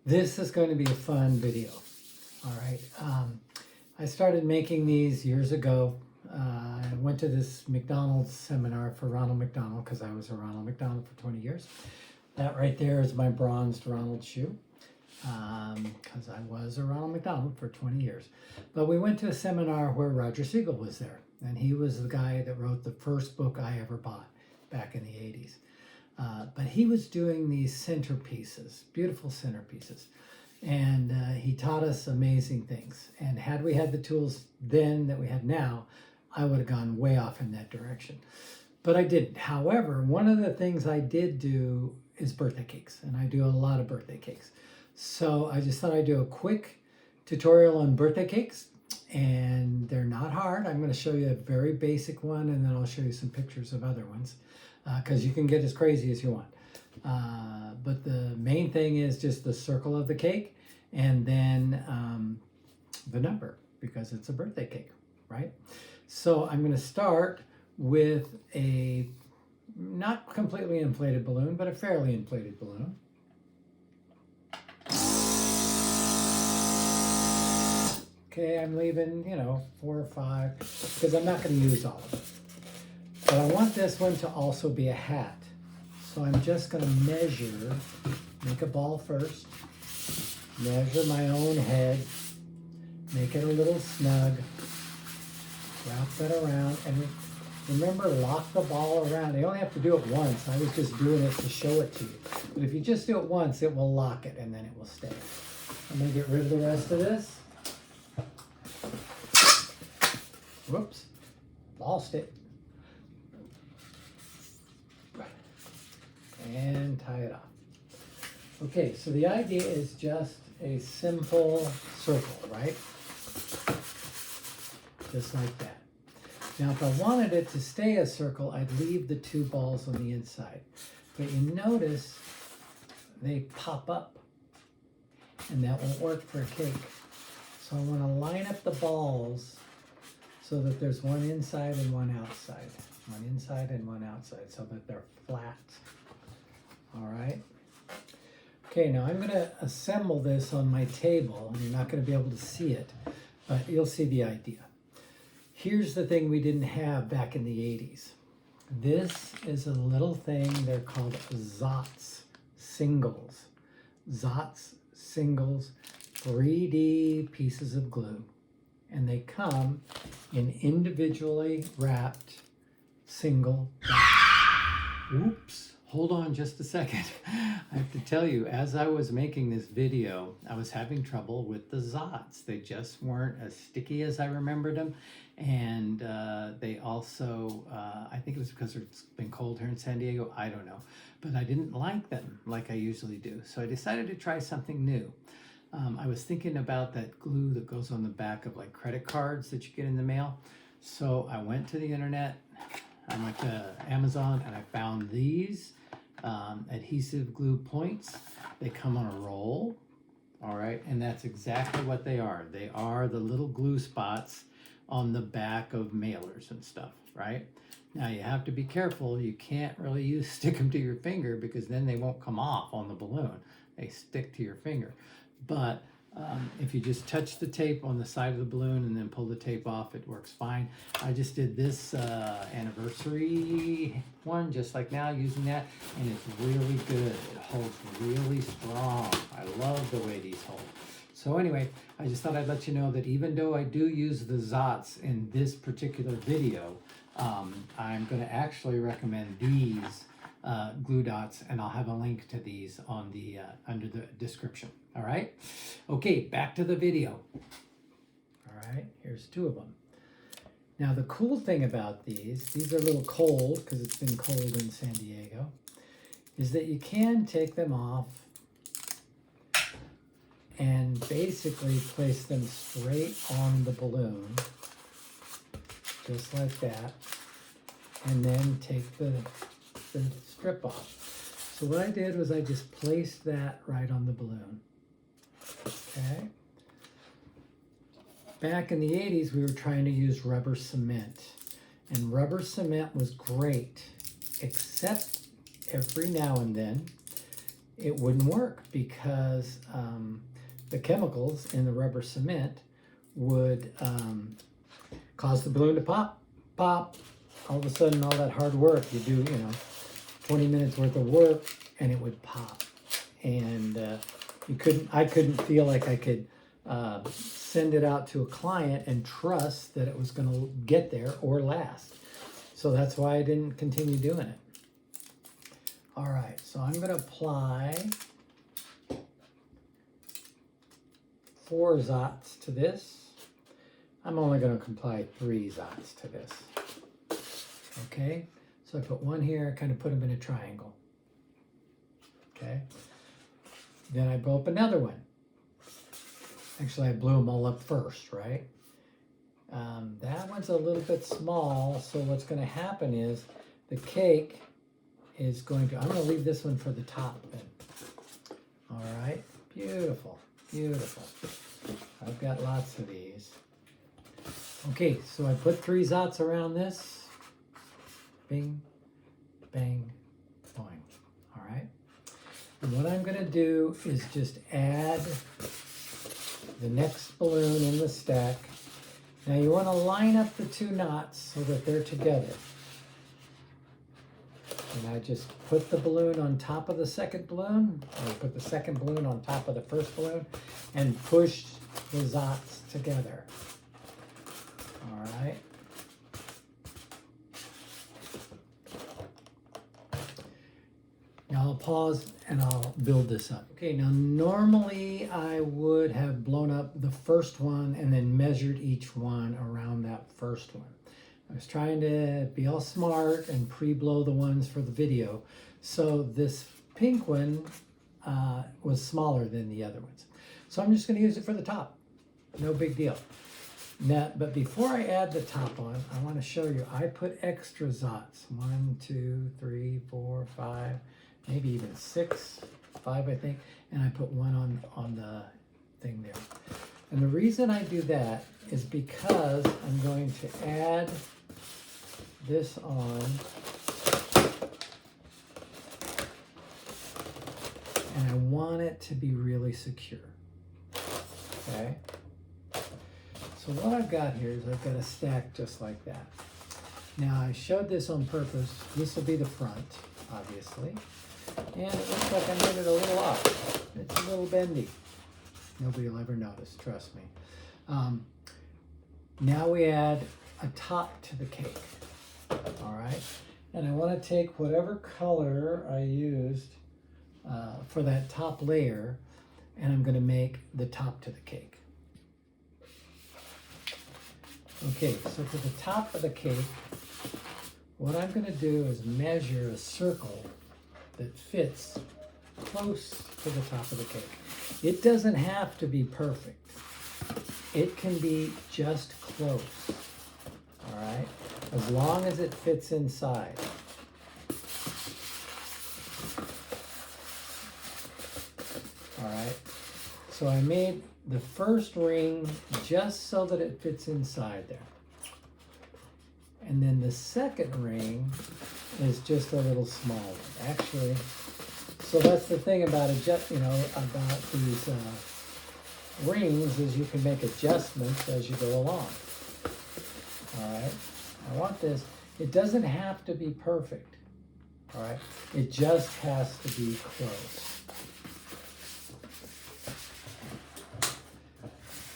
This is going to be a fun video. All right. I started making these years ago. I went to this McDonald's seminar for Ronald McDonald because I was a Ronald McDonald for 20 years. That right there is my bronzed Ronald shoe because I was a Ronald McDonald for 20 years. But we went to a seminar where Roger Siegel was there, and he was the guy that wrote the first book I ever bought back in the 80s. But he was doing these centerpieces, beautiful centerpieces. And he taught us amazing things. And had we had the tools then that we have now, I would have gone way off in that direction. But I didn't. However, one of the things I did do is birthday cakes. And I do a lot of birthday cakes. So I just thought I'd do a quick tutorial on birthday cakes. And they're not hard. I'm going to show you a very basic one, and then I'll show you some pictures of other ones. Because you can get as crazy as you want. But the main thing is just the circle of the cake and then the number, because it's a birthday cake, right? So I'm going to start with a not completely inflated balloon, but a fairly inflated balloon. Okay, I'm leaving, 4 or 5, because I'm not going to use all of it. But I want this one to also be a hat. So I'm just going to measure, make a ball first, measure my own head, make it a little snug, wrap that around, and remember, lock the ball around. You only have to do it once. I was just doing it to show it to you. But if you just do it once, it will lock it and then it will stay. I'm going to get rid of the rest of this. Whoops, lost it. And tie it off. Okay, so the idea is just a simple circle, right? Just like that. Now, if I wanted it to stay a circle, I'd leave the 2 balls on the inside. But you notice they pop up, and that won't work for a cake. So I want to line up the balls so that there's one inside and one outside. One inside and one outside, so that they're flat. All right. Okay, now I'm going to assemble this on my table. You're not going to be able to see it, but you'll see the idea. Here's the thing we didn't have back in the 80s. This is a little thing, they're called Zots singles. Zots singles, 3D pieces of glue. And they come in individually wrapped single dots. Oops. Hold on just a second. I have to tell you, as I was making this video, I was having trouble with the Zots. They just weren't as sticky as I remembered them. And they also, I think it was because it's been cold here in San Diego, I don't know. But I didn't like them like I usually do. So I decided to try something new. I was thinking about that glue that goes on the back of like credit cards that you get in the mail. So I went to the internet, I went to Amazon, and I found these adhesive glue points. They come on a roll, all right, and that's exactly what they are. They are the little glue spots on the back of mailers and stuff, right? Now you have to be careful. You can't really stick them to your finger because then they won't come off on the balloon. They stick to your finger. But if you just touch the tape on the side of the balloon and then pull the tape off, it works fine. I just did this anniversary one just like now using that, and it's really good. It holds really strong. I love the way these hold. So anyway, I just thought I'd let you know that even though I do use the Zots in this particular video, I'm going to actually recommend these glue dots, and I'll have a link to these on the under the description. All right. Okay, back to the video. All right, here's 2 of them. Now the cool thing about these are a little cold because it's been cold in San Diego, is that you can take them off and basically place them straight on the balloon, just like that, and then take the strip off. So what I did was I just placed that right on the balloon. Okay. Back in the 80s, we were trying to use rubber cement, and rubber cement was great, except every now and then it wouldn't work because the chemicals in the rubber cement would cause the balloon to pop. All of a sudden, all that hard work, you do, 20 minutes worth of work, and it would pop. And I couldn't feel like I could send it out to a client and trust that it was going to get there or last. So that's why I didn't continue doing it. All right, so I'm going to apply 4 Zots to this. I'm only going to apply 3 Zots to this. Okay, so I put one here, kind of put them in a triangle. Okay, then I blow up another one. Actually, I blew them all up first, right? That one's a little bit small, so what's going to happen is the cake is going to, I'm going to leave this one for the top then. All right, beautiful, beautiful. I've got lots of these. Okay, so I put 3 Zots around this. Bing, bang, boing. All right. And what I'm going to do is just add the next balloon in the stack. Now you want to line up the 2 knots so that they're together. And I just put the balloon on top of the second balloon, or put the second balloon on top of the first balloon, and push the Zots together. All right. Now I'll pause and I'll build this up. Okay, now normally I would have blown up the first one and then measured each one around that first one. I was trying to be all smart and pre-blow the ones for the video. So this pink one was smaller than the other ones. So I'm just going to use it for the top. No big deal. Now, but before I add the top on, I want to show you, I put extra Zots. 1, 2, 3, 4, 5, maybe even 6, 5 I think. And I put one on the thing there. And the reason I do that is because I'm going to add this on, and I want it to be really secure. Okay? So what I've got here is I've got a stack just like that. Now I showed this on purpose. This will be the front, obviously. And it looks like I made it a little off. It's a little bendy. Nobody will ever notice, trust me. Now we add a top to the cake. All right, and I want to take whatever color I used for that top layer, and I'm going to make the top to the cake. Okay, so for the top of the cake, what I'm going to do is measure a circle that fits close to the top of the cake. It doesn't have to be perfect. It can be just close. All right, as long as it fits inside. All right, so I made the first ring just so that it fits inside there. And then the second ring is just a little smaller. Actually, so that's the thing about about these rings, is you can make adjustments as you go along. All right, I want this. It doesn't have to be perfect. All right, it just has to be close.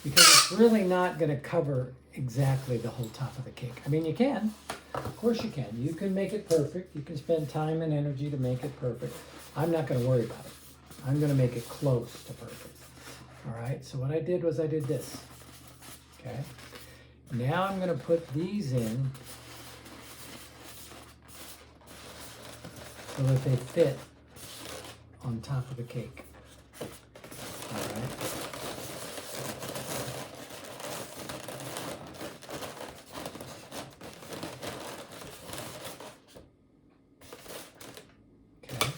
Because it's really not going to cover exactly the whole top of the cake. I mean, you can. Of course you can. You can make it perfect. You can spend time and energy to make it perfect. I'm not going to worry about it. I'm going to make it close to perfect. All right, so what I did was I did this. Okay. Now I'm going to put these in so that they fit on top of the cake. All right. Okay,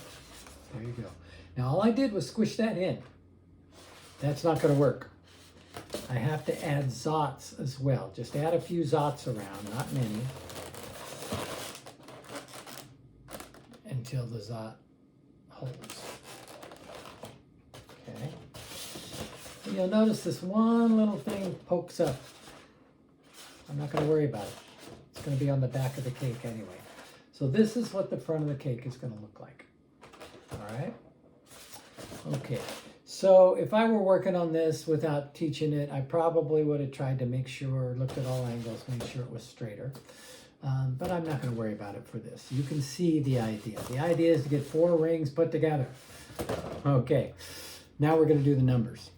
there you go. Now all I did was squish that in. That's not going to work. I have to add Zots as well. Just add a few Zots around, not many, until the Zot holds. you'll notice this one little thing pokes up. I'm not going to worry about it. It's going to be on the back of the cake anyway. So this is what the front of the cake is going to look like. All right. Okay. So if I were working on this without teaching it, I probably would have tried to make sure, looked at all angles, make sure it was straighter. But I'm not going to worry about it for this. You can see the idea. The idea is to get 4 rings put together. Okay. Now we're going to do the numbers.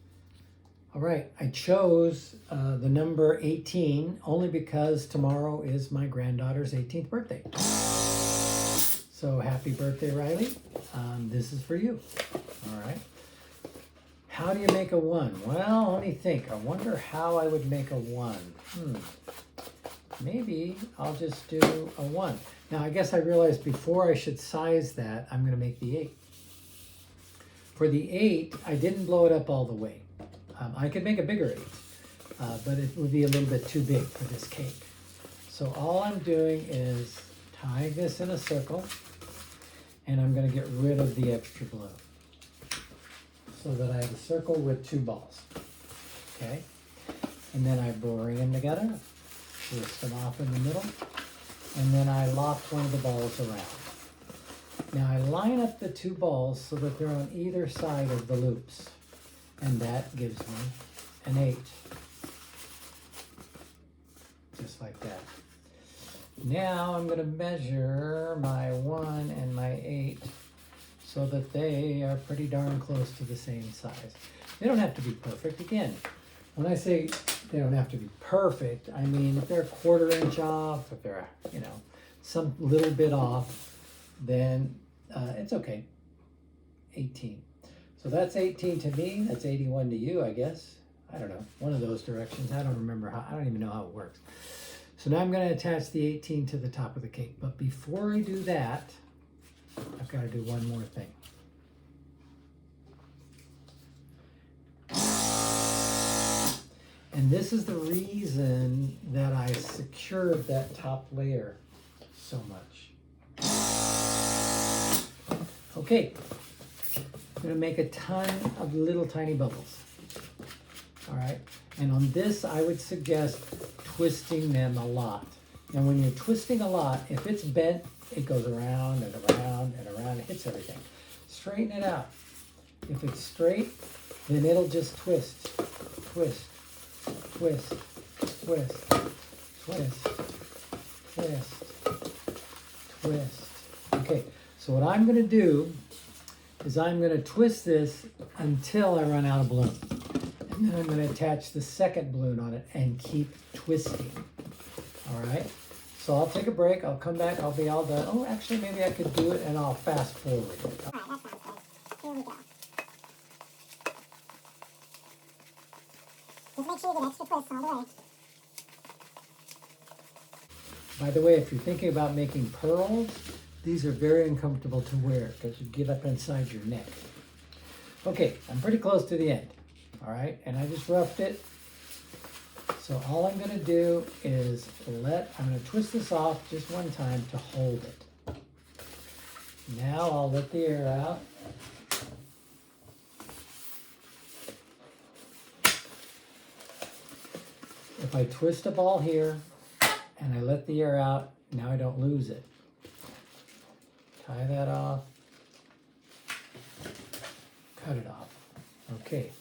All right, I chose the number 18 only because tomorrow is my granddaughter's 18th birthday. So happy birthday, Riley. This is for you. All right. How do you make a 1? Well, let me think. I wonder how I would make a 1. Maybe I'll just do a 1. Now, I guess I realized before I should size that, I'm going to make the 8. For the 8, I didn't blow it up all the way. I could make a bigger 8, but it would be a little bit too big for this cake. So all I'm doing is tying this in a circle, and I'm going to get rid of the extra glue so that I have a circle with 2 balls. Okay, and then I bring them together, twist them off in the middle, and then I lock one of the balls around. Now I line up the 2 balls so that they're on either side of the loops. And that gives me an 8. Just like that. Now I'm going to measure my 1 and my 8 so that they are pretty darn close to the same size. They don't have to be perfect. Again, when I say they don't have to be perfect, I mean if they're a 1/4 inch off, if they're, some little bit off, then it's okay. 18. So that's 18 to me, that's 81 to you, I guess. I don't know, one of those directions. I don't remember how, I don't even know how it works. So now I'm going to attach the 18 to the top of the cake. But before I do that, I've got to do one more thing. And this is the reason that I secured that top layer so much. Okay. I'm going to make a ton of little tiny bubbles. All right. And on this, I would suggest twisting them a lot. And when you're twisting a lot, if it's bent, it goes around and around and around. It hits everything. Straighten it out. If it's straight, then it'll just twist, twist, twist, twist, twist, twist, twist. Okay. So what I'm going to do is I'm going to twist this until I run out of balloon. And then I'm going to attach the second balloon on it and keep twisting. All right? So I'll take a break. I'll come back. I'll be all done. Oh, actually, maybe I could do it and I'll fast forward. All right, that sounds good. Here we go. Just make sure you get extra twists all the way. By the way, if you're thinking about making pearls, these are very uncomfortable to wear because you get up inside your neck. Okay, I'm pretty close to the end. All right, and I just roughed it. So all I'm going to do is I'm going to twist this off just one time to hold it. Now I'll let the air out. If I twist a ball here and I let the air out, now I don't lose it. Tie that off. Cut it off. Okay.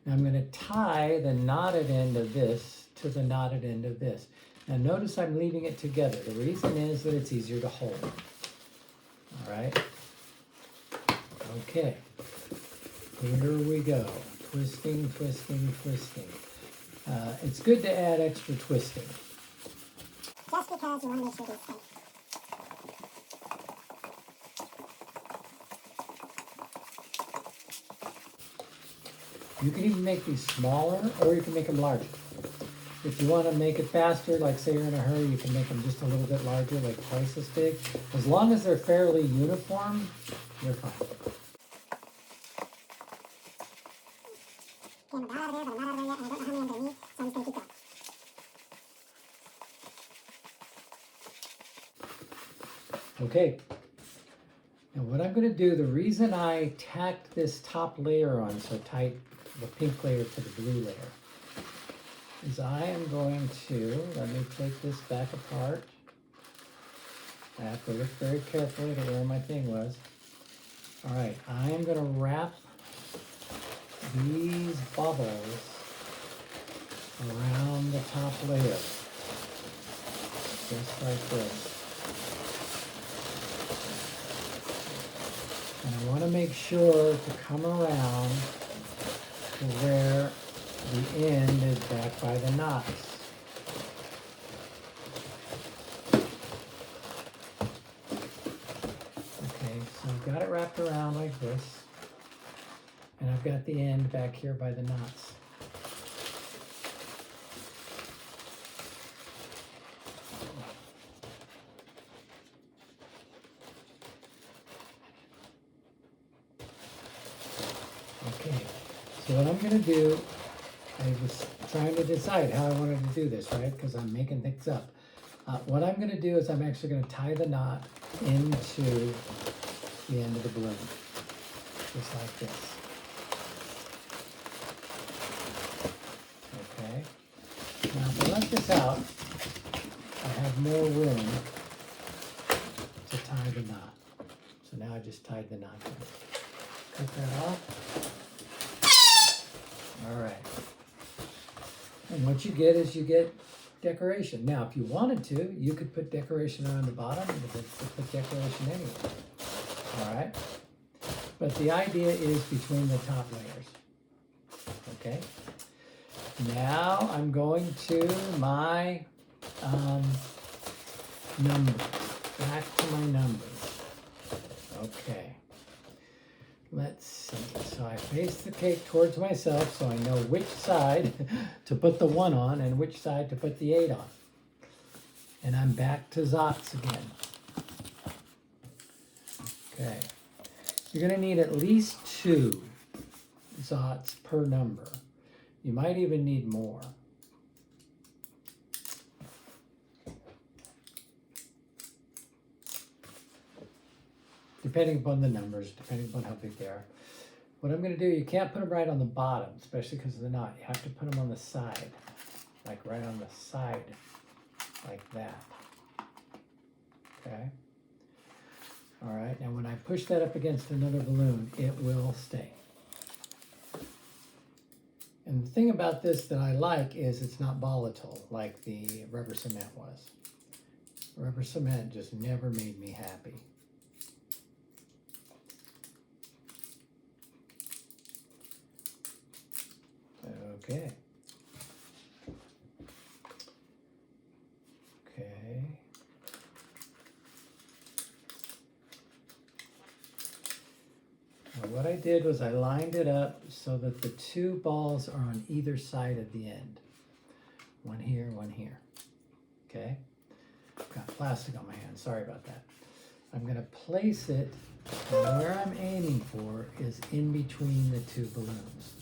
Now I'm going to tie the knotted end of this to the knotted end of this. Now notice I'm leaving it together. The reason is that it's easier to hold. All right. Okay. Here we go. Twisting, twisting, twisting. It's good to add extra twisting. Just because you want to make sure these things. You can even make these smaller or you can make them larger. If you want to make it faster, like say you're in a hurry, you can make them just a little bit larger, like twice as big. As long as they're fairly uniform, you're fine. Okay, I'm about out of there, but I'm not out of there yet, and I don't know how many I'm going to need, so I'm just going to keep going. Okay. Now what I'm going to do, the reason I tacked this top layer on so tight the pink layer to the blue layer, is I am going to, let me take this back apart. I have to look very carefully at where my thing was. All right, I am going to wrap these bubbles around the top layer, just like this. And I want to make sure to come around to where the end is back by the knots. Okay, so I've got it wrapped around like this, and I've got the end back here by the knots. Okay, so what I'm going to do, I was trying to decide how I wanted to do this, right? Because I'm making things up. What I'm going to do is I'm actually going to tie the knot into the end of the balloon, just like this. Okay. Now if I let this out, I have more room to tie the knot. So now I just tied the knot. Cut that off. All right. And what you get is you get decoration. Now, if you wanted to, you could put decoration around the bottom. You could put decoration anywhere. All right. But the idea is between the top layers. Okay. Now I'm going to my numbers. Back to my numbers. Okay. Let's see. So I face the cake towards myself so I know which side to put the 1 on and which side to put the 8 on. And I'm back to Zots again. Okay. You're going to need at least 2 Zots per number. You might even need more. Depending upon the numbers, depending upon how big they are. What I'm going to do, you can't put them right on the bottom, especially because of the knot. You have to put them on the side, like right on the side, like that. Okay? All right, now when I push that up against another balloon, it will stay. And the thing about this that I like is it's not volatile like the rubber cement was. Rubber cement just never made me happy. Okay. Okay. Now what I did was I lined it up so that the 2 balls are on either side of the end. One here, one here. Okay? Got plastic on my hand. Sorry about that. I'm going to place it where I'm aiming for is in between the 2 balloons.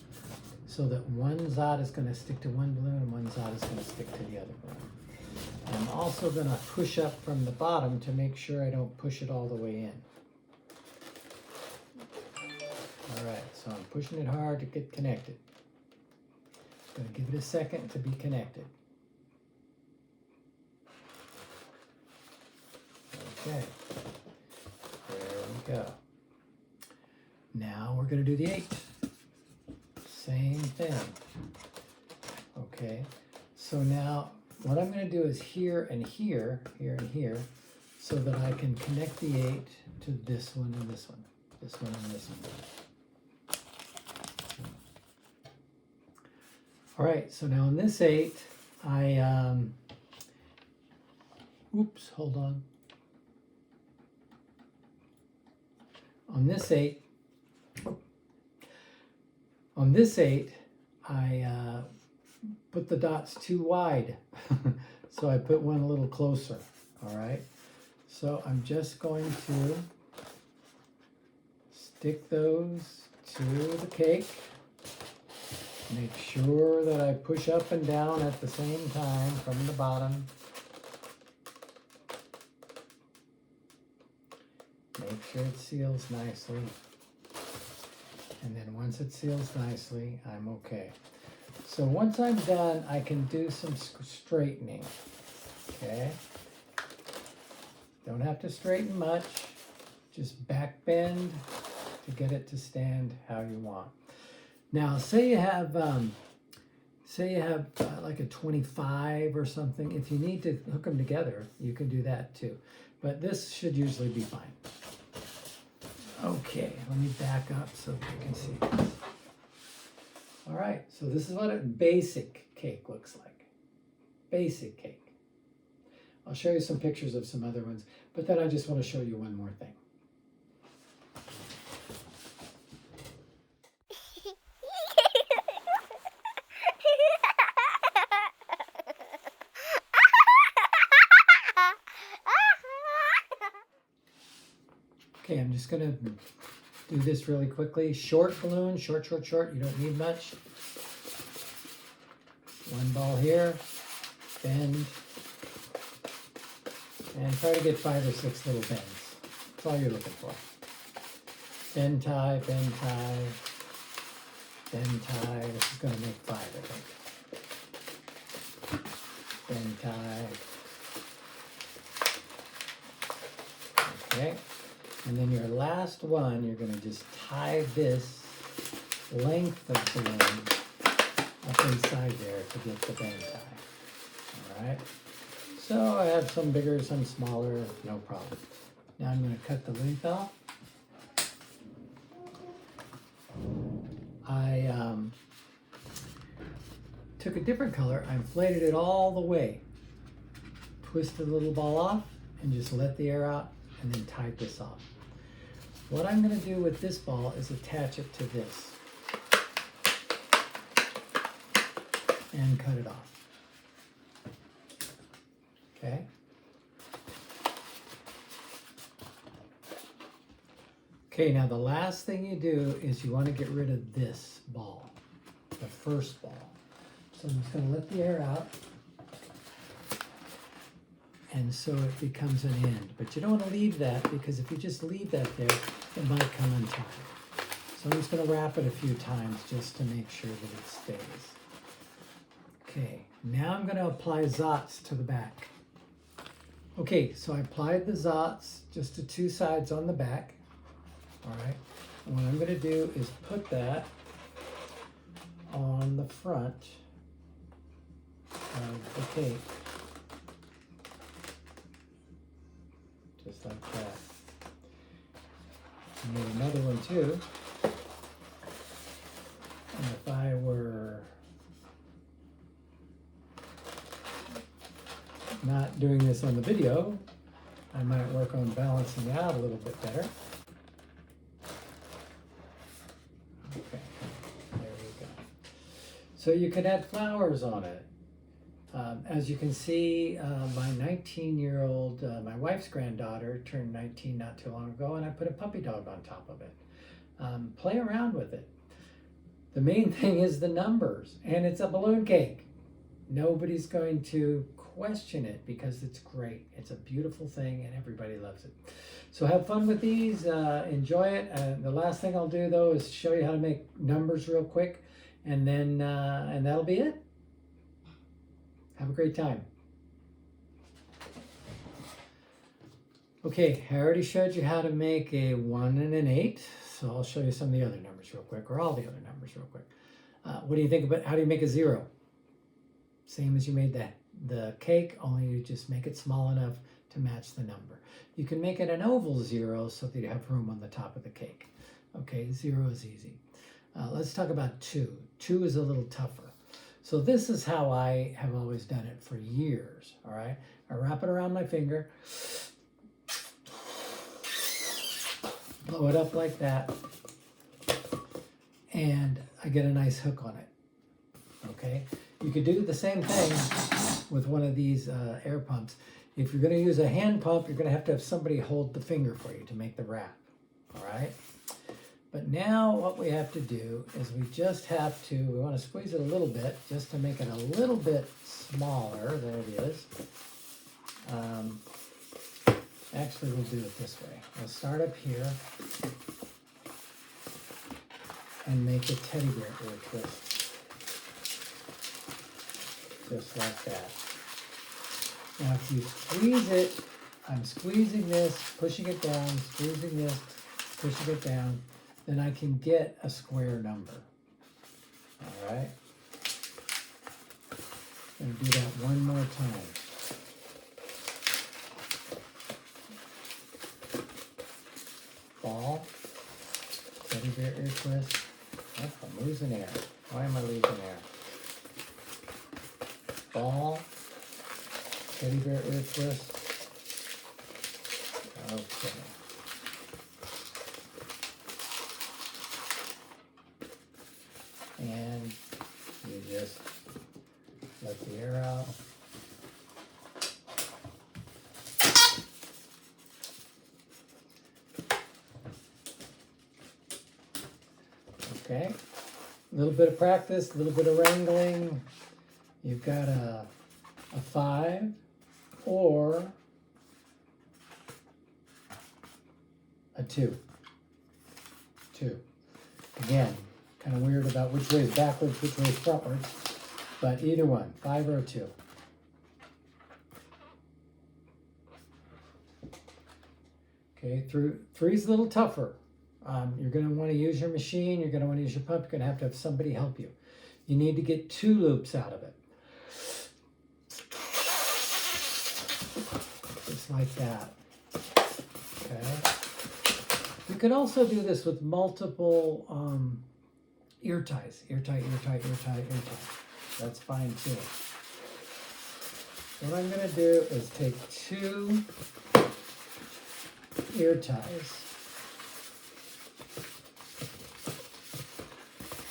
So that one Zot is going to stick to one balloon and one Zot is going to stick to the other balloon. I'm also going to push up from the bottom to make sure I don't push it all the way in. All right, so I'm pushing it hard to get connected. Going to give it a second to be connected. Okay, there we go. Now we're going to do the 8. Same thing. Okay, so now what I'm going to do is here and here, here and here, so that I can connect the 8 to this one and this one, this one and this one. All right, so now in this 8, I, oops, hold on. On this 8, I put the dots too wide, so I put one a little closer, all right? So I'm just going to stick those to the cake, make sure that I push up and down at the same time from the bottom. Make sure it seals nicely. And then once it seals nicely, I'm okay. So once I'm done, I can do some straightening, okay? Don't have to straighten much, just back bend to get it to stand how you want. Now, say you have like a 25 or something. If you need to hook them together, you can do that too. But this should usually be fine. Okay, let me back up so you can see this. All right, so this is what a basic cake looks like. Basic cake. I'll show you some pictures of some other ones, but then I just want to show you one more thing. Okay, I'm just gonna do this really quickly. Short balloon, short. You don't need much. One ball here, bend, and try to get 5 or 6 little bends. That's all you're looking for. Bend, tie, bend, tie, bend, tie. This is gonna make 5, I think. Bend, tie. Okay. And then your last one, you're going to just tie this length of balloon up inside there to get the bend tie. All right. So I have some bigger, some smaller, no problem. Now I'm going to cut the length off. I took a different color. I inflated it all the way, twisted the little ball off, and just let the air out, and then tied this off. What I'm going to do with this ball is attach it to this and cut it off. Okay? Okay, now the last thing you do is you want to get rid of this ball, the first ball. So I'm just going to let the air out. And so it becomes an end. But you don't want to leave that, because if you just leave that there, it might come untied. So I'm just going to wrap it a few times just to make sure that it stays. Okay, now I'm going to apply Zots to the back. Okay, so I applied the Zots just to 2 sides on the back. All right, and what I'm going to do is put that on the front of the cake. Just like that. I made another one too. And if I were not doing this on the video, I might work on balancing out a little bit better. Okay, there we go. So you can add flowers on it. As you can see, my 19-year-old, my wife's granddaughter turned 19 not too long ago, and I put a puppy dog on top of it. Play around with it. The main thing is the numbers, and it's a balloon cake. Nobody's going to question it because it's great. It's a beautiful thing, and everybody loves it. So have fun with these, enjoy it. The last thing I'll do though is show you how to make numbers real quick, and then and that'll be it. Have a great time. Okay, I already showed you how to make a 1 and an 8, so I'll show you some of the other numbers real quick, or all the other numbers real quick. What do you think about how do you make a 0? Same as you made the cake, only you just make it small enough to match the number. You can make it an oval 0 so that you have room on the top of the cake. Okay, 0 is easy. Let's talk about 2. 2 is a little tougher. So this is how I have always done it for years, all right? I wrap it around my finger, blow it up like that, and I get a nice hook on it, okay? You could do the same thing with one of these air pumps. If you're gonna use a hand pump, you're gonna have somebody hold the finger for you to make the wrap, all right? But now what we have to do is we just have to, we want to squeeze it a little bit just to make it a little bit smaller. There it is. Actually, we'll do it this way. We'll start up here. and make a teddy bear ear twist. Just like that. Now if you squeeze it, I'm squeezing this, pushing it down, squeezing this, pushing it down, then I can get a square number. All right? I'm going to do that one more time. Ball, teddy bear ear twist. Oh, I'm losing air. Why am I losing air? Ball, teddy bear ear twist. Okay. And you just let the air out. Okay. A little bit of practice, a little bit of wrangling. You've got a 5 or a 2. 2. Again, kind of weird about which way is backwards, which way is frontwards, but either one, 5 or a 2. Okay, 3 is a little tougher. You're going to want to use your machine, you're going to want to use your pump, you're going to have somebody help you. You need to get 2 loops out of it. Just like that. Okay. You can also do this with multiple ear ties. Ear tie, ear tie, ear tie, ear tie. That's fine too. What I'm going to do is take 2 ear ties.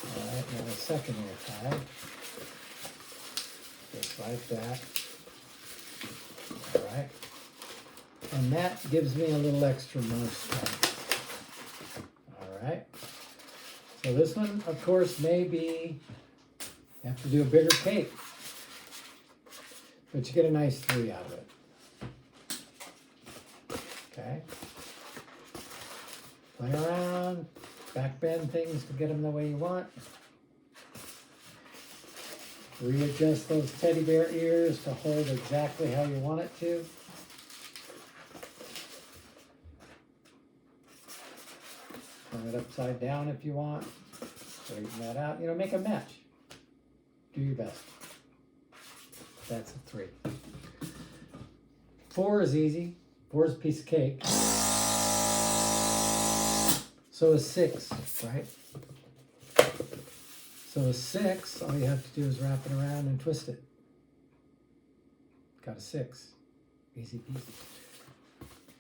All right, now a second ear tie. Just like that. All right. And that gives me a little extra more strength. All right. So this one, of course, may be, you have to do a bigger cake, but you get a nice 3 out of it. Okay. Play around, back bend things to get them the way you want. Readjust those teddy bear ears to hold exactly how you want it to. Turn it upside down if you want. Straighten that out. You know, make a match. Do your best. That's a 3. 4 is easy. 4 is a piece of cake. So is 6, right? So a 6, all you have to do is wrap it around and twist it. Got a 6. Easy peasy.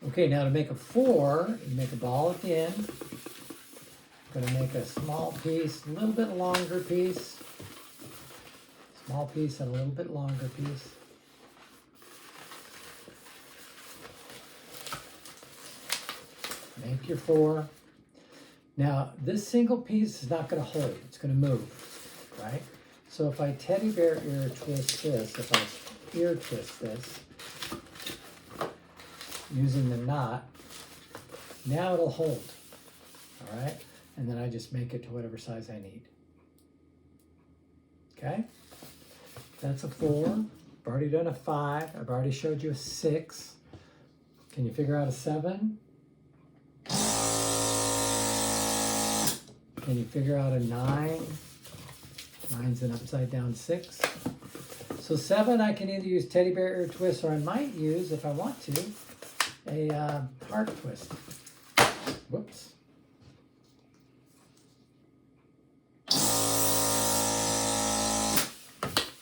Okay, now to make a 4, you make a ball at the end. Going to make a small piece, a little bit longer piece. Small piece and a little bit longer piece. Make your 4. Now, this single piece is not going to hold. It's going to move, right? So if I teddy bear ear twist this, if I ear twist this, using the knot, now it'll hold, all right? And then I just make it to whatever size I need. Okay? That's a 4. I've already done a 5. I've already showed you a 6. Can you figure out a 7? Can you figure out a 9? 9's an upside down 6. So 7, I can either use teddy bear ear twist, or I might use, if I want to, a heart twist. Whoops.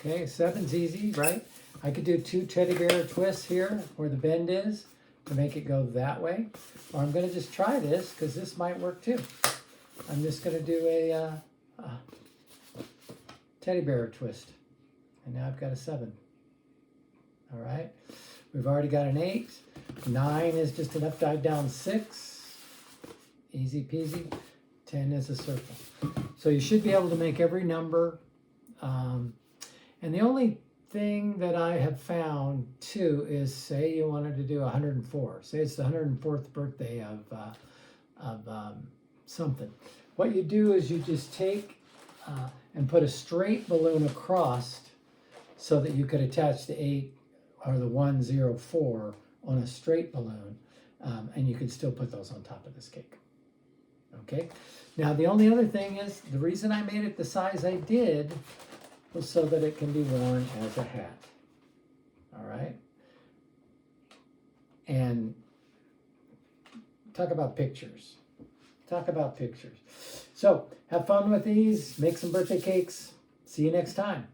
Okay, 7's easy, right? I could do 2 teddy bear twists here where the bend is to make it go that way. Or I'm going to just try this because this might work too. I'm just going to do a teddy bear twist. And now I've got a 7. All right. We've already got an 8. 9 is just an upside down 6. Easy peasy. 10 is a circle. So you should be able to make every number. And the only thing that I have found too is, say you wanted to do 104. Say it's the 104th birthday of something. what you do is you just take and put a straight balloon across so that you could attach the 8 or the 104 on a straight balloon, and you can still put those on top of this cake. Okay, now the only other thing is, the reason I made it the size I did was so that it can be worn as a hat. All right, and talk about pictures. Talk about pictures. So have fun with these, make some birthday cakes. See you next time.